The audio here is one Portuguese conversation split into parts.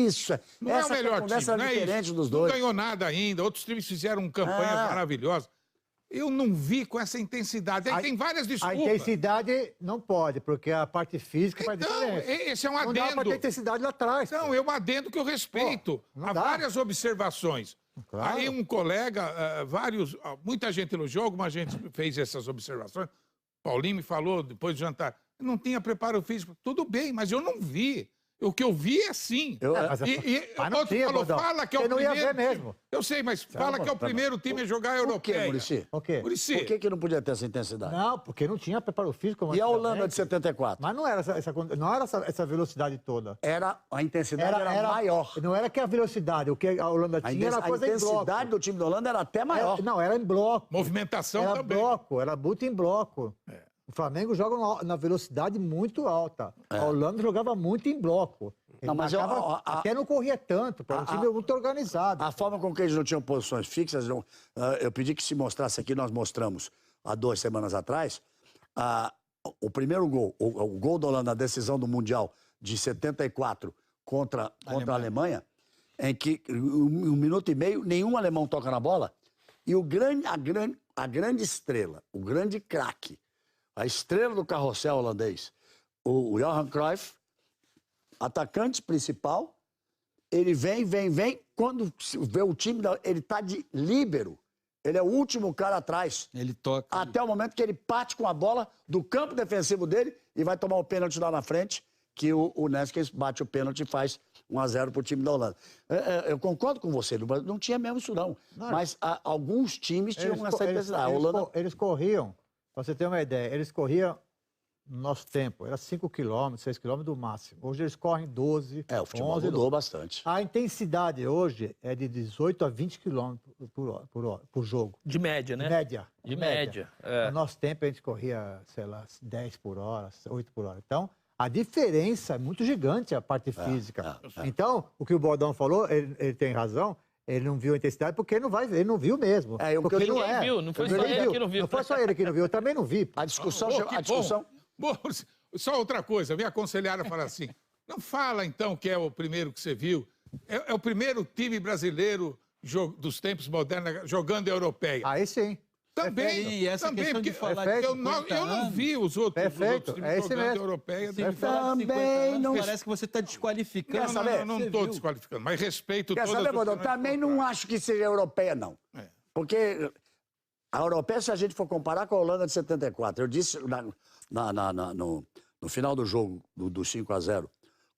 isso. Não é o melhor time, não é diferente isso. dos dois. Não ganhou nada ainda, outros times fizeram campanhas maravilhosas. Eu não vi com essa intensidade. Aí tem várias desculpas. A intensidade não pode, porque a parte física faz diferença. Esse é um adendo. Não dá pra ter intensidade lá atrás. Não, é um adendo que eu respeito. Há várias observações. Claro. Aí um colega, muita gente no jogo, mas a gente fez essas observações. Paulinho me falou depois do jantar, não tinha preparo físico. Tudo bem, mas eu não vi. O que eu vi é assim. Mas não tinha, falou, Bordão. fala que é o Você não ia primeiro ver mesmo. Eu sei, mas fala que é o primeiro time a jogar europeia. Muricy? O quê? Muricy, Por que não podia ter essa intensidade? Não, porque não tinha preparo físico. E a Holanda de 74? Mas não era essa velocidade toda. A intensidade era maior. Não era que a velocidade, o que a Holanda tinha era coisa em bloco. A intensidade do time da Holanda era até maior. Não, era em bloco. movimentação Era também. bloco, era muito em bloco. O Flamengo joga na velocidade muito alta. A Holanda jogava muito em bloco. Não, mas até não corria tanto, era um time muito organizado. A forma com que eles não tinham posições fixas, eu pedi que se mostrasse aqui, nós mostramos há 2 semanas atrás, o primeiro gol, o gol da Holanda na decisão do Mundial de 74 contra a Alemanha, em que 1 minuto e meio, nenhum alemão toca na bola, e a grande estrela, o grande craque, a estrela do carrossel holandês, o Johan Cruyff, atacante principal, ele vem, quando vê o time, ele tá de líbero, ele é o último cara atrás. Ele toca. Até o momento que ele parte com a bola do campo defensivo dele e vai tomar o pênalti lá na frente, que o Neskens bate o pênalti e faz 1-0 pro time da Holanda. Eu concordo com você, não tinha mesmo isso não. Mas alguns times tinham essa intensidade. Eles corriam, pra você ter uma ideia, eles corriam no nosso tempo, era 5 km, 6 km do máximo. Hoje eles correm 12, o futebol 11, mudou bastante. A intensidade hoje é de 18 a 20 km por jogo. De média, né? De média. No nosso tempo a gente corria, sei lá, 10 por hora, 8 por hora. Então, a diferença é muito gigante, a parte física. Então, o que o Bordão falou, ele tem razão. Ele não viu a intensidade porque ele não viu mesmo. Porque ninguém viu, não foi só ele que não viu. Não foi só ele que não viu, eu também não vi. A discussão... Bom, só outra coisa, me aconselharam a falar assim, não fala então que é o primeiro que você viu, é o primeiro time brasileiro dos tempos modernos jogando europeia. Aí sim. Também, e essa também, questão porque de falar eu não vi os outros times jogando europeia. Também não... Parece que você está desqualificando. Não estou desqualificando, mas respeito todas as opiniões. Também não acho que seja europeia, não. Porque a europeia, se a gente for comparar com a Holanda de 74, eu disse no final do jogo, do 5-0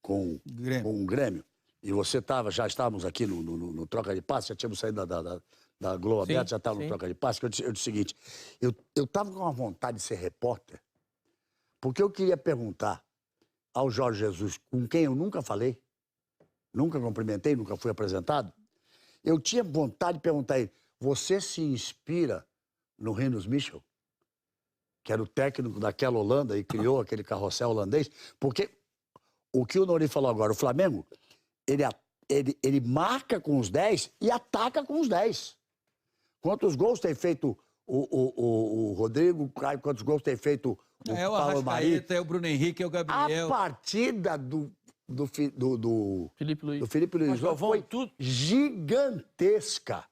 com o Grêmio, e você já estávamos aqui no troca de passe, já tínhamos saído da Globo Aberta, já estava no troca de passe, que eu disse o seguinte, eu estava com uma vontade de ser repórter, porque eu queria perguntar ao Jorge Jesus, com quem eu nunca falei, nunca cumprimentei, nunca fui apresentado, eu tinha vontade de perguntar a ele, você se inspira no Rinus Michel, que era o técnico daquela Holanda e criou aquele carrossel holandês, porque o que o Nori falou agora, o Flamengo, ele marca com os 10 e ataca com os 10. Quantos gols tem feito o Rodrigo, quantos gols tem feito o Paulo Mari? É o Bruno Henrique, é o Gabriel. A partida do Felipe Luiz. Do Felipe Luiz foi gigantesca.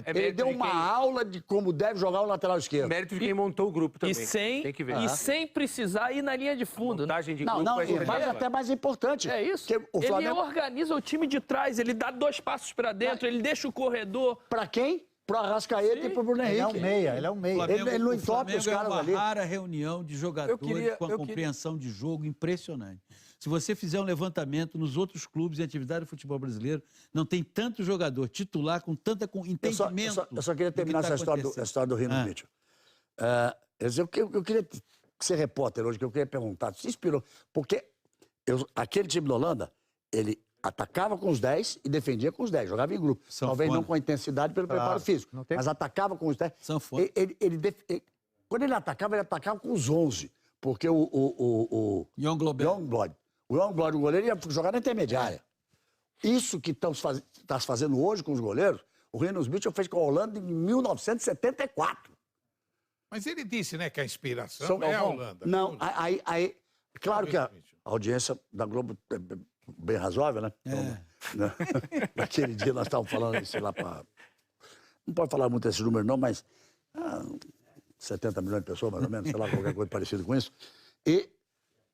Ele deu uma aula de como deve jogar o lateral esquerdo. Mérito de quem montou o grupo também. Tem que ver. E sem precisar ir na linha de fundo. Montagem de grupo mas até mais importante. É isso. O Flamengo... Ele organiza o time de trás, ele dá 2 passos para dentro, ele deixa o corredor. Para quem? Pro Arrascaeta e pro Bruno Henrique. Ele é um meia. Ele não entope os caras ali. É uma rara reunião de jogadores com a compreensão de jogo impressionante. Se você fizer um levantamento nos outros clubes em atividade do futebol brasileiro, não tem tanto jogador titular com tanta entendimento. Eu só queria terminar essa história do Rinus Michel. Eu queria ser repórter hoje, que eu queria perguntar, se inspirou, porque aquele time da Holanda, ele atacava com os 10 e defendia com os 10, jogava em grupo. Talvez não com a intensidade pelo preparo físico, mas atacava com os 10. Quando ele atacava com os 11, porque o Youngblood, o goleiro, ia jogar na intermediária. Isso que está se fazendo hoje com os goleiros, o Rinus Michel fez com a Holanda em 1974. Mas ele disse, né, que a inspiração é a Holanda. Não, claro que a audiência da Globo é bem razoável, né? Naquele dia nós estávamos falando, sei lá, não pode falar muito esse número não, mas 70 milhões de pessoas, mais ou menos, sei lá, qualquer coisa parecida com isso. E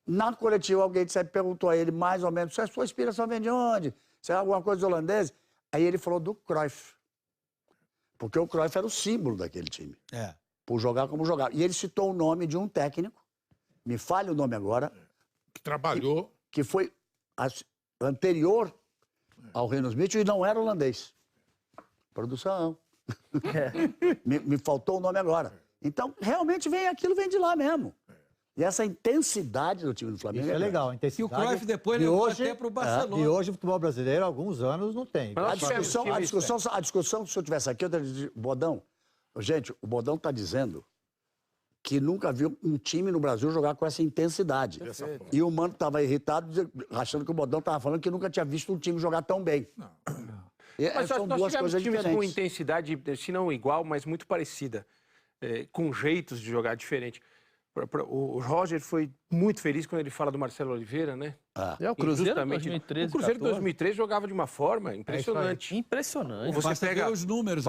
na coletiva alguém perguntou a ele mais ou menos, se a sua inspiração vem de onde? Se é alguma coisa de holandês? Aí ele falou do Cruyff. Porque o Cruyff era o símbolo daquele time. Por jogar como jogava. E ele citou o nome de um técnico, me falha o nome agora. Que trabalhou. Que foi anterior ao Reino Smith e não era holandês. Produção. Me faltou o nome agora. Então, realmente aquilo vem de lá mesmo. E essa intensidade do time do Flamengo é legal. A intensidade. E o Cruyff depois levou até para o Barcelona. E hoje o futebol brasileiro, há alguns anos, não tem. A discussão, se eu tivesse aqui, eu teria dito, Bodão, gente, o Bodão está dizendo que nunca viu um time no Brasil jogar com essa intensidade. E o Mano estava irritado, achando que o Bodão estava falando que nunca tinha visto um time jogar tão bem. Mas são duas coisas diferentes. Com intensidade, se não igual, mas muito parecida. Com jeitos de jogar diferente. O Roger foi muito feliz quando ele fala do Marcelo Oliveira, né? O Cruzeiro de 2013. O Cruzeiro de 2013 jogava de uma forma impressionante. Impressionante. Você pega os números.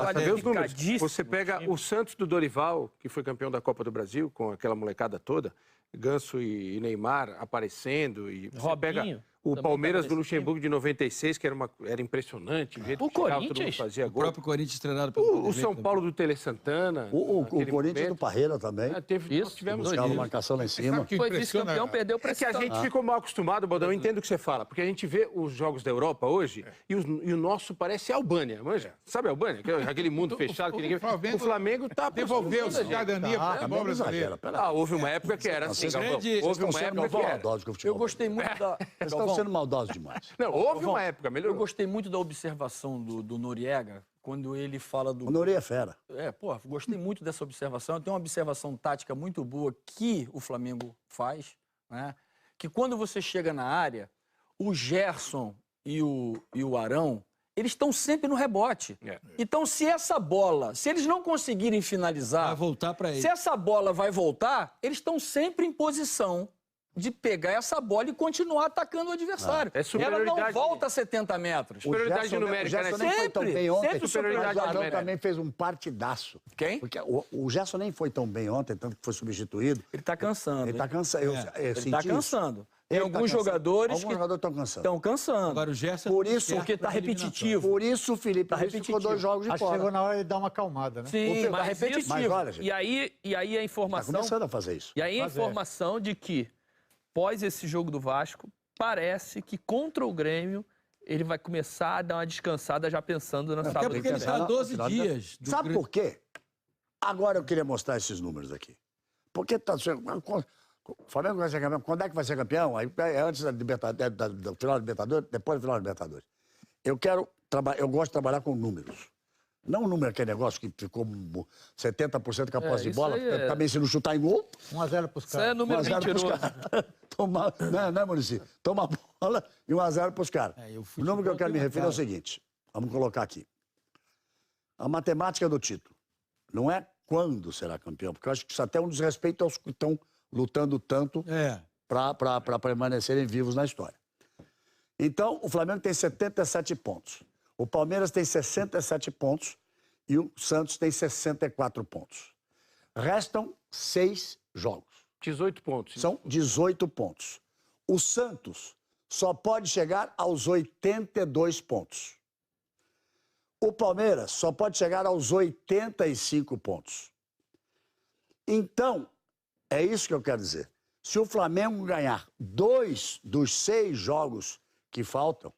Você pega o Santos do Dorival, que foi campeão da Copa do Brasil, com aquela molecada toda, Ganso e Neymar aparecendo. E você pega o Palmeiras do Luxemburgo de 96, que era impressionante. O jeito que chegava, todo mundo fazia gol. O próprio Corinthians treinado pelo O São Paulo do Tele Santana. O Corinthians do Parreira também. Nós tivemos buscava marcação lá em cima. Foi vice-campeão, perdeu para que a gente ficou mal acostumado, Bodão, eu entendo o que você fala, porque a gente vê os jogos da Europa hoje e o nosso parece a Albânia, manja? Sabe a Albânia? Aquele mundo fechado que ninguém... O Flamengo tá... Devolveu a cidadania para o futebol brasileiro. Houve uma época que era assim, houve uma época que era. Eu gostei muito da... Vocês estão sendo maldosos demais. Não, houve uma época, melhorou. Eu gostei muito da observação do Noriega, quando ele fala do... O Noriega é fera. Gostei muito dessa observação. Tem uma observação tática muito boa que o Flamengo faz, né? Que quando você chega na área, o Gerson e o Arão, eles estão sempre no rebote. Então, se essa bola, se eles não conseguirem finalizar... Vai voltar para eles. Se essa bola vai voltar, eles estão sempre em posição de pegar essa bola e continuar atacando o adversário. Ela não volta a 70 metros. Superioridade numérica, né? Nem foi tão bem ontem, sempre superioridade numérica. O Arão também fez um partidaço. Quem? Porque o Gerson nem foi tão bem ontem, tanto que foi substituído. Ele está cansando. Ele está cansando. Ele está cansando. Tem alguns jogadores que estão cansando. Estão cansando. Agora o Gerson... Por isso, porque está repetitivo. Por isso o Felipe tá ficou 2 jogos de fora. Chegou na hora de dar uma acalmada, né? Sim, mas repetitivo. Mas olha, gente, e aí a informação... Tá começando a fazer isso. E aí a informação de que, após esse jogo do Vasco, parece que contra o Grêmio ele vai começar a dar uma descansada já pensando nessa luta. Porque ele está 12 dias. Sabe por quê? Agora eu queria mostrar esses números aqui. Porque tá... O Flamengo vai ser campeão. Quando é que vai ser campeão? Aí, antes do final da Libertadores, depois do final da Libertadores. Eu gosto de trabalhar com números. Não o número, aquele negócio que ficou 70% com a posse de bola, também se não chutar em gol. 1-0 pros caras. Isso é número mentiroso. Não é, Muricy? Toma a bola e 1-0 pros caras. O número que eu quero me referir é o seguinte. Vamos colocar aqui. A matemática do título. Não é quando será campeão, porque eu acho que isso até é um desrespeito aos que estão lutando tanto para permanecerem vivos na história. Então, o Flamengo tem 77 pontos. O Palmeiras tem 67 pontos e o Santos tem 64 pontos. Restam 6 jogos. 18 pontos. São 18 pontos. O Santos só pode chegar aos 82 pontos. O Palmeiras só pode chegar aos 85 pontos. Então, é isso que eu quero dizer. Se o Flamengo ganhar 2 dos 6 jogos que faltam,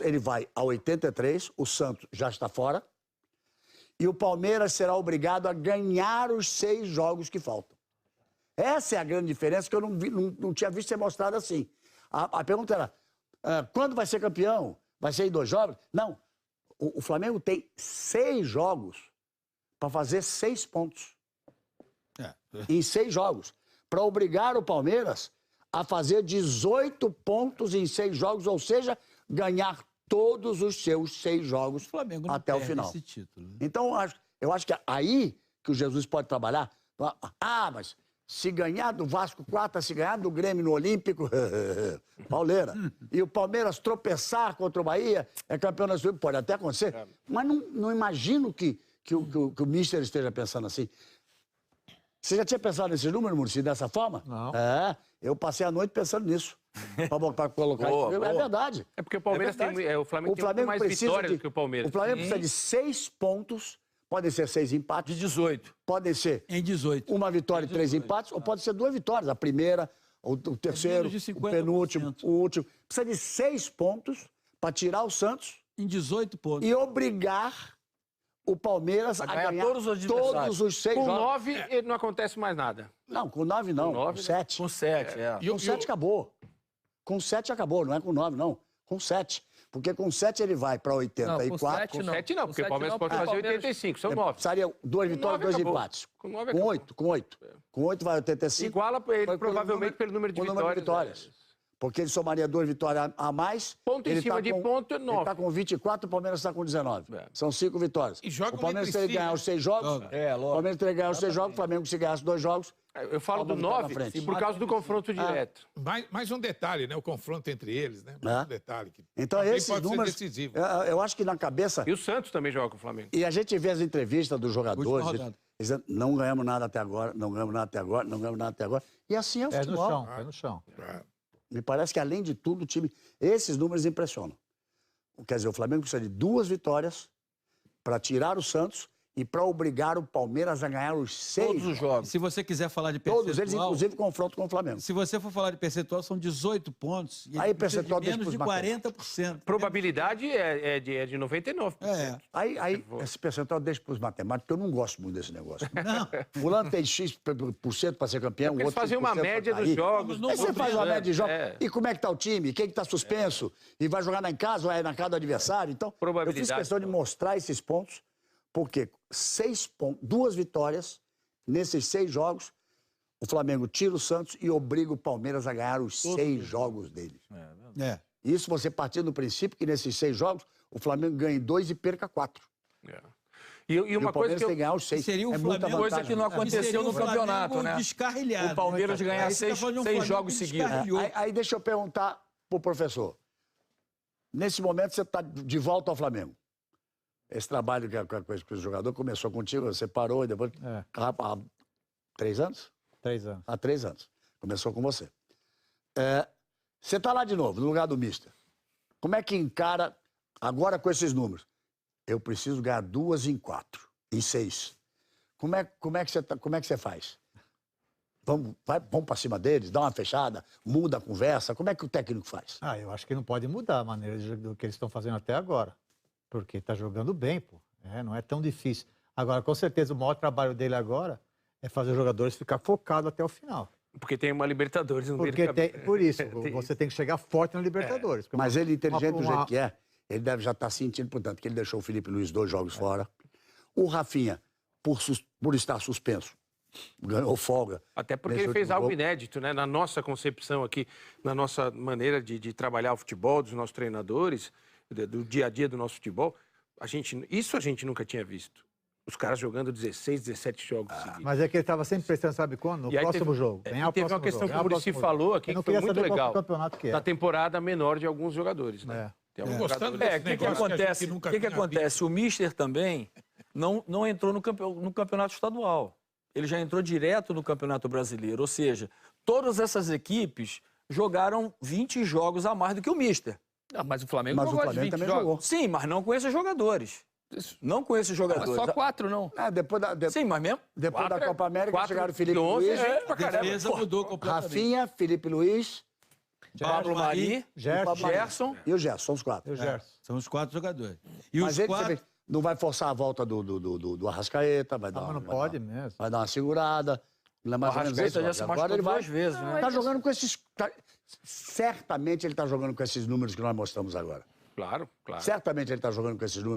ele vai a 83, o Santos já está fora, e o Palmeiras será obrigado a ganhar os 6 jogos que faltam. Essa é a grande diferença que eu não tinha visto ser mostrada assim. A pergunta era, quando vai ser campeão? Vai ser em 2 jogos? Não. O Flamengo tem 6 jogos para fazer 6 pontos. Em 6 jogos. Para obrigar o Palmeiras a fazer 18 pontos em 6 jogos, ou seja, ganhar todos os seus 6 jogos até o final. Esse título, né? Então, eu acho que é aí que o Jesus pode trabalhar. Mas se ganhar do Vasco, quarta, se ganhar do Grêmio no Olímpico, pauleira. E o Palmeiras tropeçar contra o Bahia, é campeão nacional. Pode até acontecer, mas não imagino que o Mister esteja pensando assim. Você já tinha pensado nesse número, Muricy, dessa forma? Não. Eu passei a noite pensando nisso. Para colocar isso. É verdade. É porque o Palmeiras tem. O Flamengo tem muito mais vitórias do que o Palmeiras. O Flamengo precisa de 6 pontos. Podem ser 6 empates. De 18. Podem ser em 18. Uma vitória e 3 empates, ou pode ser 2 vitórias. A primeira, o terceiro, o penúltimo, o último. Precisa de 6 pontos para tirar o Santos. Em 18 pontos. E obrigar o Palmeiras a ganhar todos os 6 jogos. Com 9 9 não acontece mais nada. Não, com 9 não. Com 7. Com 7, Com 7 acabou. Com 7 acabou, não é com 9, não. Com 7. Porque com 7 ele vai para 84. Com 7 não, porque o Palmeiras pode fazer 85, são 9. Precisaria 2 vitórias, 2 empates. Com 9 com 8. Com 8 vai 85. Iguala ele provavelmente pelo número de vitórias. Porque ele somaria 2 vitórias a mais. Ponto em cima de ponto é 9. Ele está com 24, o Palmeiras está com 19. São 5 vitórias. E joga o Palmeiras teria que ganhar os 6 jogos. lógico. O Palmeiras teria que ganhar os 6 jogos, o Flamengo se ganhasse 2 jogos. Eu falo do 9 por causa do confronto direto. Mais um detalhe, né? O confronto entre eles, né? Um detalhe. Que então, esses números. Eu acho que na cabeça. E o Santos também joga com o Flamengo. E a gente vê as entrevistas dos jogadores. Eles dizendo, não ganhamos nada até agora, não ganhamos nada até agora, não ganhamos nada até agora. E assim é o futebol. Pé no chão. Me parece que, além de tudo, o time. Esses números impressionam. Quer dizer, o Flamengo precisa de 2 vitórias para tirar o Santos e para obrigar o Palmeiras a ganhar os 6. Todos os jogos. Se você quiser falar de percentual... Todos eles, inclusive, confronto com o Flamengo. Se você for falar de percentual, são 18 pontos. E aí, percentual de menos de 40%. Probabilidade é de 99%. Aí esse percentual deixa para os matemáticos, porque eu não gosto muito desse negócio. Não. Fulano tem X% para ser campeão, o outro fazer uma média dos jogos. Aí você faz uma média de jogos. E como é que está o time? Quem está suspenso? E vai jogar em casa ou é na casa do adversário? Então, eu fiz questão de mostrar esses pontos, porque 2 vitórias nesses 6 jogos, o Flamengo tira o Santos e obriga o Palmeiras a ganhar os 6 jogos dele. Isso você partindo do princípio que nesses 6 jogos o Flamengo ganha 2 e perca 4. E uma coisa que tem que ganhar os 6. Seria o Flamengo, coisa que não aconteceu no campeonato, né? Descarrilhado. O Palmeiras ganhar 6 jogos seguidos. Aí deixa eu perguntar pro professor. Nesse momento você está de volta ao Flamengo. Esse trabalho que o jogador começou contigo, você parou e depois... Há 3 anos? 3 anos. Há 3 anos. Começou com você. Você está lá de novo, no lugar do Mister. Como é que encara, agora com esses números? Eu preciso ganhar 2 em 4, em 6. Como é que você faz? Vamos para cima deles, dá uma fechada, muda a conversa. Como é que o técnico faz? Eu acho que não pode mudar a maneira do que eles estão fazendo até agora. Porque está jogando bem, pô. Não é tão difícil. Agora, com certeza, o maior trabalho dele agora é fazer os jogadores ficar focados até o final. Porque tem uma Libertadores no meio do caminho. Por isso, você tem que chegar forte na Libertadores. Mas ele, inteligente do jeito que é, ele deve já estar sentindo, portanto, que ele deixou o Felipe Luiz 2 jogos fora. O Rafinha, por estar suspenso, ganhou folga. Até porque ele fez algo inédito, né? Na nossa concepção aqui, na nossa maneira de trabalhar o futebol, dos nossos treinadores, do dia a dia do nosso futebol, isso a gente nunca tinha visto. Os caras jogando 16, 17 jogos seguidos. Mas é que ele estava sempre pensando, sabe quando? No próximo jogo. Teve uma questão que o Muricy falou aqui que foi muito legal. Da temporada menor de alguns jogadores, né? O que acontece? O Mister também não entrou no campeonato estadual. Ele já entrou direto no Campeonato Brasileiro. Ou seja, todas essas equipes jogaram 20 jogos a mais do que o Mister. Mas o Flamengo também jogou. Sim, mas não com esses jogadores. Não com esses jogadores. Mas só 4, não. Sim, mas mesmo. Depois da Copa América chegaram o Felipe Luiz. A defesa mudou completamente. Rafinha, Felipe Luiz, Pablo Mari, Gerson. E o Gerson, são os 4. São os 4 jogadores. Mas ele não vai forçar a volta do Arrascaeta, vai dar não pode mesmo. Vai dar uma segurada. Não é mais ou menos isso. Já se machucou 2 vezes, né? Tá jogando com esses... Certamente ele está jogando com esses números que nós mostramos agora. Claro. Certamente ele está jogando com esses números.